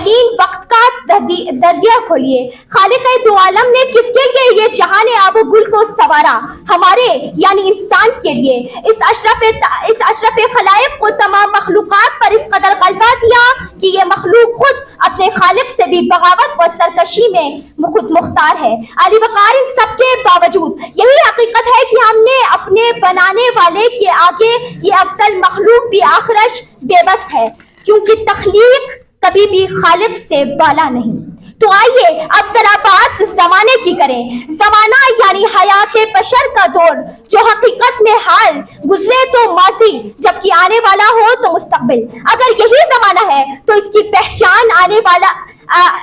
اولین وقت کا درجہ کھولیے. خالق دو عالم نے کس کے لیے یہ جہان آب و گل کو سنوارا؟ ہمارے یعنی انسان کے لیے. اس اشرف خلائق کو تمام مخلوقات پر اس قدر غلبہ دیا کہ یہ مخلوق خود اپنے خالق سے بھی بغاوت و سرکشی میں خود مختار ہے. علی وقار ان سب کے باوجود یہی حقیقت ہے کہ ہم نے اپنے بنانے والے کے آگے یہ افضل مخلوق بھی آخرش بے بس ہے، کیونکہ تخلیق کبھی بھی خالق سے بالا نہیں. تو آئیے اب ذرا بات زمانے کی کریں. زمانہ یعنی حیات بشر کا دور، جو حقیقت میں حال گزرے تو ماضی، جبکہ آنے والا ہو تو مستقبل. اگر یہی زمانہ ہے تو اس کی پہچان آنے والا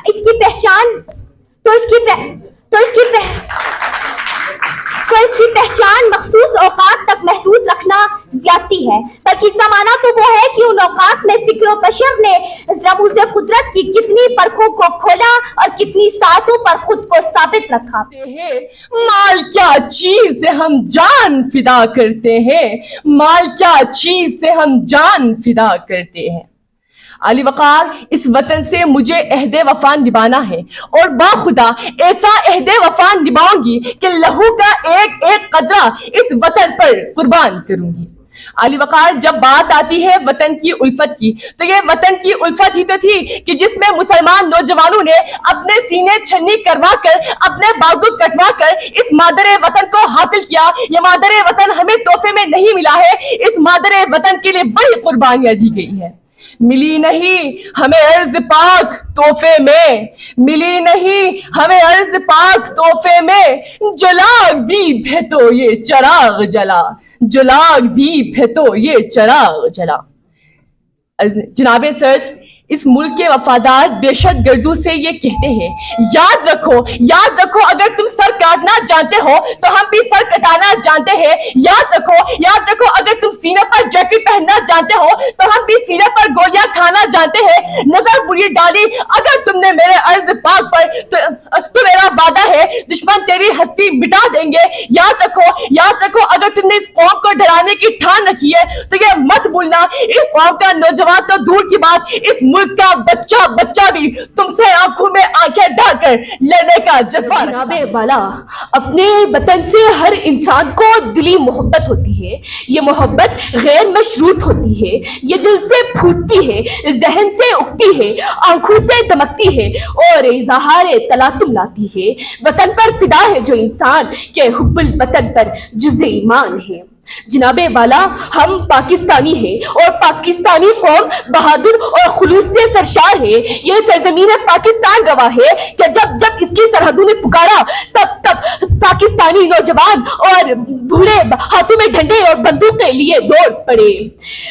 اس کی پہچان مخصوص اوقات تک محدود رکھنا زیادتی ہے، بلکہ زمانہ تو وہ ہے کہ ان اوقات میں فکر و بشر نے رموز قدرت کی کتنی پرکھوں کو کھولا اور کتنی ساعتوں پر خود کو ثابت رکھا. مال کیا چیز سے ہم جان فدا کرتے ہیں، مال کیا چیز سے ہم جان فدا کرتے ہیں. علی وقار، اس وطن سے مجھے عہد وفا نبھانا ہے اور باخدا ایسا عہد وفا نبھاؤں گی کہ لہو کا ایک ایک قطرہ اس وطن پر قربان کروں گی. علی وقار، جب بات آتی ہے وطن کی الفت کی تو یہ وطن کی الفت ہی تو تھی کہ جس میں مسلمان نوجوانوں نے اپنے سینے چھنی کروا کر، اپنے بازو کٹوا کر اس مادر وطن کو حاصل کیا. یہ مادر وطن ہمیں تحفے میں نہیں ملا ہے، اس مادر وطن کے لیے بڑی قربانیاں دی گئی ہیں. ملی نہیں ہمیں عرض پاک تحفے میں، ملی نہیں ہمیں عرض پاک تحفے میں، جلاگ دیپ ہے تو یہ چراغ جلا، جلاگ دیپ ہے تو یہ چراغ جلا. جناب صدر اس ملک کے وفادار دہشت گردوں سے یہ کہتے ہیں، یاد رکھو اگر تم سر کاٹنا جانتے ہو تو ہم بھی سر کٹانا جانتے ہیں. یاد رکھو اگر تم سینے پر جیکٹ پہننا جانتے ہو تو ہم بھی سینے پر گولیاں کھانا جانتے ہیں. نظر بری ڈالی اگر تم نے میرے عرض پاک پر تو میرا وعدہ ہے دشمن تیری ہستی مٹا دیں گے. یاد رکھو اگر تم نے اس قوم کو ڈرانے کی ٹھان رکھی ہے تو یہ مت بھولنا، اس قوم کا نوجوان تو دور کی بات، اس ملک کا بچہ بھی تم سے آنکھوں میں آنکھیں ڈال کر لڑنے کا جذبہ. جناب والا، اپنے وطن سے ہر انسان کو دلی محبت ہوتی ہے. یہ محبت غیر مشروط ہوتی ہے، یہ دل سے پھوٹتی ہے، ذہن سے اگتی ہے، آنکھوں سے دمکتی ہے اور اظہار تلاطم لاتی ہے. وطن پر فدا ہے جو انسان کے حب الوطن پر جز ایمان ہے. جناب والا، ہم پاکستانی ہیں اور پاکستانی قوم بہادر اور خلوص سے سرشار ہے. یہ سرزمین پاکستان گواہ ہے کہ جب اس کی سرحدوں نے پکارا تب پاکستانی نوجوان اور بوڑھے ہاتھوں میں ڈنڈے اور بندوقیں لیے دوڑ پڑے.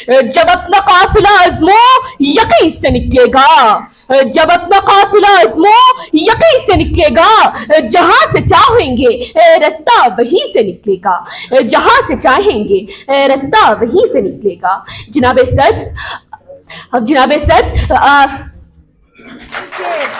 جب اپنا قافلہ عزمو یقین سے نکلے گا، جب اپنا قافلہ عزمو یقین سے نکلے گا، جہاں سے چاہیں گے رستہ وہیں سے نکلے گا، جہاں سے چاہیں گے رستہ وہیں سے نکلے گا. جناب صدر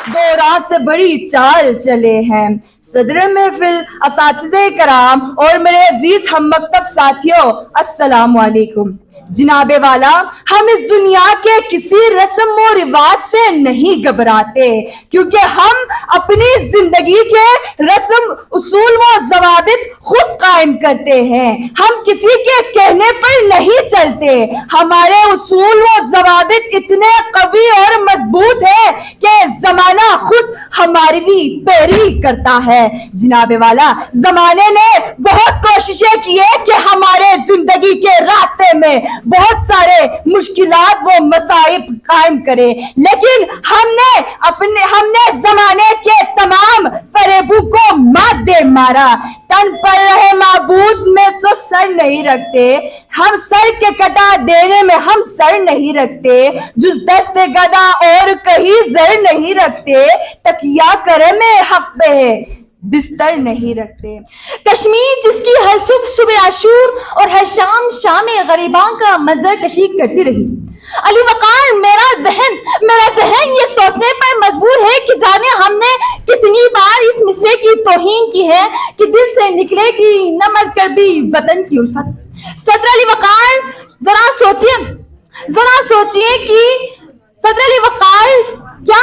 دو راہ سے بڑی چال چلے ہیں صدر محفل، اساتذہ کرام اور میرے عزیز ہم مکتب ساتھیوں، السلام علیکم. جناب والا، ہم اس دنیا کے کسی رسم و رواج سے نہیں گھبراتے، کیونکہ ہم اپنی زندگی کے رسم اصول و ضوابط خود قائم کرتے ہیں. ہم کسی کے کہنے پر نہیں چلتے. ہمارے اصول و ضوابط اتنے قوی اور مضبوط ہیں کہ زمانہ خود ہماری پیروی کرتا ہے. جناب والا، زمانے نے بہت کوششیں کی ہے کہ ہمارے زندگی کے راستے میں بہت سارے مشکلات و مصائب قائم کرے، لیکن ہم نے زمانے کے تمام فریبوں کو مات دے مارا. تن پر رہے معبود میں سو سر نہیں رکھتے، ہم سر کے کٹا دینے میں ہم سر نہیں رکھتے، جس دست گدا اور کہیں زر نہیں رکھتے، تکیہ کرم حق پہ بستر نہیں رکھتے. کشمیر جس کی ہر صبح عاشور اور ہر شام غریباں کا منظر کشی کرتی رہی. علی وقار، میرا ذہن یہ سوچنے پر مجبور ہے کہ جانے ہم نے کتنی بار اس مصرے کی توہین کی ہے کہ دل سے نکلے گی نہ مر کر بھی وطن کی الفت. صدر علی وقار، ذرا سوچئے کہ صدر علی وقار، کیا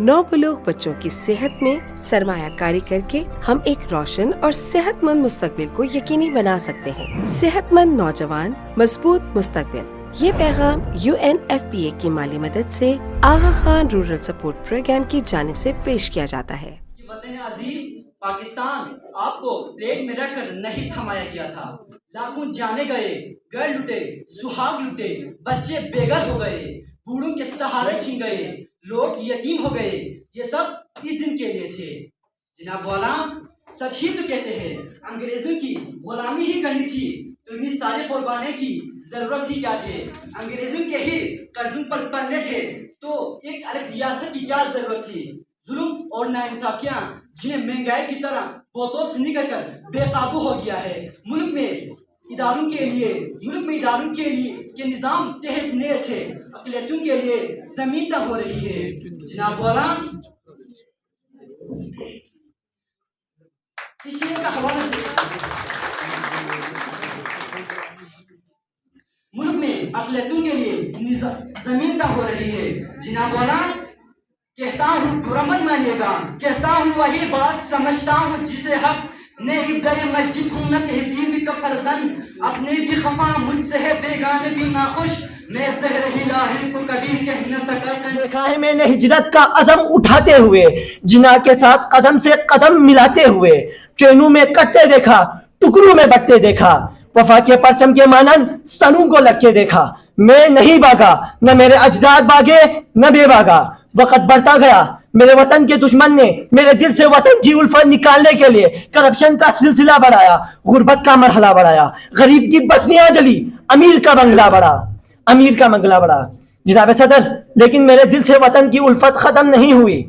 نوبلوغ بچوں کی صحت میں سرمایہ کاری کر کے ہم ایک روشن اور صحت مند مستقبل کو یقینی بنا سکتے ہیں۔ صحت مند نوجوان، مضبوط مستقبل، یہ پیغام UNFPA کی مالی مدد سے آغا خان رورل سپورٹ پروگرام کی جانب سے پیش کیا جاتا ہے۔ وطن عزیز پاکستان آپ کو پلیٹ میں رکھ کر نہیں تھمایا گیا تھا۔ لاکھوں جانے گئے، گھر لٹے، سہاگ لٹے، بچے بے گھر ہو گئے، بوڑھوں کے سہارے چھن گئے، لوگ یتیم ہو گئے۔ یہ سب اس دن کے لیے تھے۔ جناب والا سچ ہی تو کہتے ہیں، انگریزوں کی غلامی ہی کرنی تھی تو اتنی ساری قربانی کی ضرورت ہی کیا تھے؟ انگریزوں کے ہی قرضوں پر پلنے تھے تو ایک الگ ریاست کی کیا ضرورت تھی؟ ظلم اور ناانصافیاں جنہیں مہنگائی کی طرح بوتل سے نکل کر بے قابو ہو گیا ہے۔ ملک میں اداروں کے نظام تہس نہس ہے، اقلیتوں کے لیے زمین تنگ ہو رہی ہے۔ جناب والا اس شعر کا حوالہ ملک میں اقلیتوں کے لیے زمین تنگ ہو رہی ہے۔ جناب والا کہتا ہوں برا مت مانیے گا، کہتا ہوں وہی بات سمجھتا ہوں جسے حق نے ابدائے مسجد ہوں، نہ تہذیب کا فرزند، اپنے بھی خفا مجھ سے ہے بیگانے بھی ناخوش، میں زہر الہی کو کبھی کہہ نہ سکا۔ دیکھا ہے میں نے ہجرت کا عزم اٹھاتے ہوئے، جنا کے ساتھ قدم سے قدم ملاتے ہوئے، ٹرینوں میں کٹتے دیکھا، ٹکڑوں میں بٹتے دیکھا، وفا کے پرچم کے مانند سنوں کو لٹکے دیکھا۔ میں نہیں بھاگا، نہ میرے اجداد بھاگے، نہ بے بھاگا۔ وقت بڑھتا گیا، میرے وطن کے دشمن نے میرے دل سے وطن کی الفت نکالنے کے لیے کرپشن کا سلسلہ بڑھایا، غربت کا مرحلہ بڑھایا، غریب کی بستیاں جلی، امیر کا بنگلہ بڑھا۔ جناب صدر، لیکن میرے دل سے وطن کی الفت ختم نہیں ہوئی۔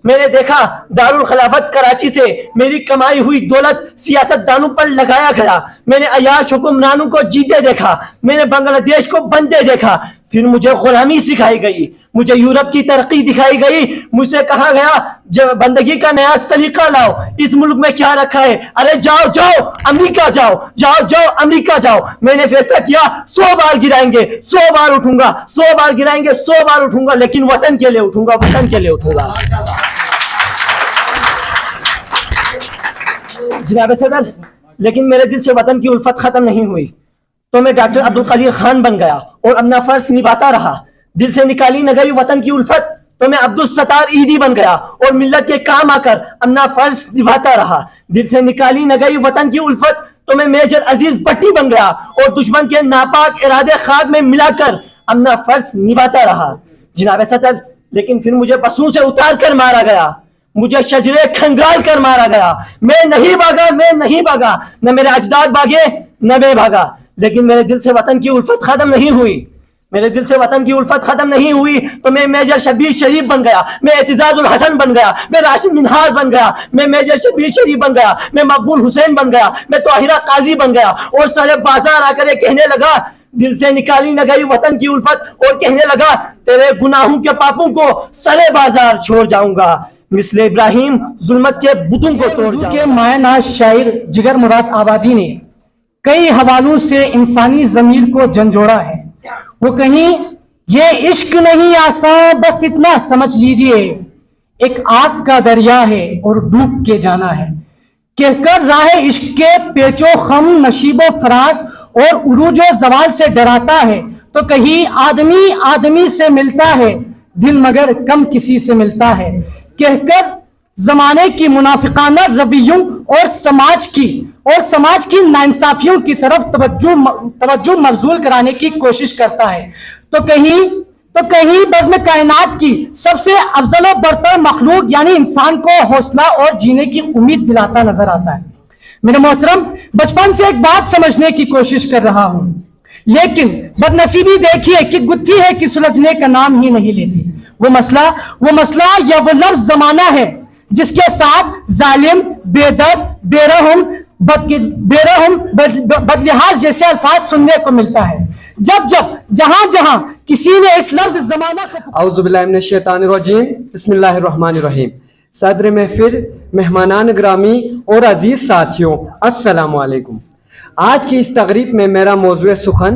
میں نے دیکھا دارالخلافت کراچی سے میری کمائی ہوئی دولت سیاست دانوں پر لگایا گیا۔ میں نے عیاش حکمرانوں کو جیتے دیکھا، میں نے بنگلہ دیش کو بنتے دیکھا۔ پھر مجھے غلامی سکھائی گئی، مجھے یورپ کی ترقی دکھائی گئی، مجھ سے کہا گیا جب بندگی کا نیا سلیقہ لاؤ، اس ملک میں کیا رکھا ہے؟ ارے جاؤ امریکہ جاؤ امریکہ جاؤ۔ میں نے فیصلہ کیا 100 بار گرائیں گے 100 بار اٹھوں گا، 100 بار گرائیں گے 100 بار اٹھوں گا، لیکن وطن کے لیے اٹھوں گا۔ جناب صدر، لیکن میرے دل سے وطن کی الفت ختم نہیں ہوئی، تو میں ڈاکٹر عبدالقدیر خان بن گیا اور اپنا فرض نبھاتا رہا۔ دل سے نکالی نہ گئی وطن کی الفت، تو میں عبدالستار عیدی بن گیا اور ملت کے کام آ کر اپنا فرض نبھاتا رہا۔ دل سے نکالی نہ گئی وطن کی الفت، تو میں میجر عزیز بٹی بن گیا اور دشمن کے ناپاک ارادے خاک میں ملا کر اپنا فرض نبھاتا رہا۔ جناب صدر، لیکن پھر مجھے بسوں سے اتار کر مارا گیا، مجھے شجرے کھنگال کر مارا گیا۔ میں نہیں بھاگا، نہ میرے اجداد بھاگے نہ میں بھاگا، لیکن میرے دل سے وطن کی الفت ختم نہیں ہوئی۔ تو میں میجر شبیر شریف بن گیا، میں اعتزاز الحسن بن گیا، میں راشد منہاز بن گیا، میں میجر شبیر شریف بن گیا، میں مقبول حسین بن گیا، میں طاہرہ قاضی بن گیا، اور سارے بازار آ کر یہ کہنے لگا، دل سے نکالی نہ گئی وطن کی الفت، اور کہنے لگا تیرے گناہوں کے پاپوں کو سرے بازار چھوڑ جاؤں گا، مثل ابراہیم ظلمت کے بتوں کو توڑ جاؤں گا۔ کے مایہ ناز شاعر جگر مراد آبادی نے کئی حوالوں سے انسانی ضمیر کو جھنجھوڑا ہے۔ وہ کہیں یہ عشق نہیں آسان، بس اتنا سمجھ لیجئے ایک آگ کا دریا ہے اور ڈوب کے جانا ہے، کہہ کر راہ عشق کے پیچ و خم، نشیب و فراز اور عروج و زوال سے ڈراتا ہے، تو کہیں آدمی سے ملتا ہے دل مگر کم کسی سے ملتا ہے، کہہ کر زمانے کی منافقانہ رویوں اور سماج کی ناانصافیوں کی طرف توجہ مبذول کرانے کی کوشش کرتا ہے، تو کہیں بزم کائنات کی سب سے افضل و برتر مخلوق یعنی انسان کو حوصلہ اور جینے کی امید دلاتا نظر آتا ہے۔ میرے محترم، بچپن سے ایک بات سمجھنے کی کوشش کر رہا ہوں، لیکن بدنصیبی دیکھیے کہ گتھی ہے کہ سلجھنے کا نام ہی نہیں لیتی۔ وہ مسئلہ یا وہ لفظ زمانہ ہے جس کے ساتھ ظالم، بے درد، بے رحم، بدلحاظ جیسے الفاظ سننے کو ملتا ہے۔ جہاں کسی نے اس لفظ زمانہ کو اعوذ باللہ من الشیطان الرجیم، بسم اللہ الرحمن الرحیم۔ صدر محفل، مہمانان گرامی اور عزیز ساتھیوں، السلام علیکم۔ آج کی اس تقریب میں میرا موضوع سخن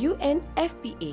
UNFPA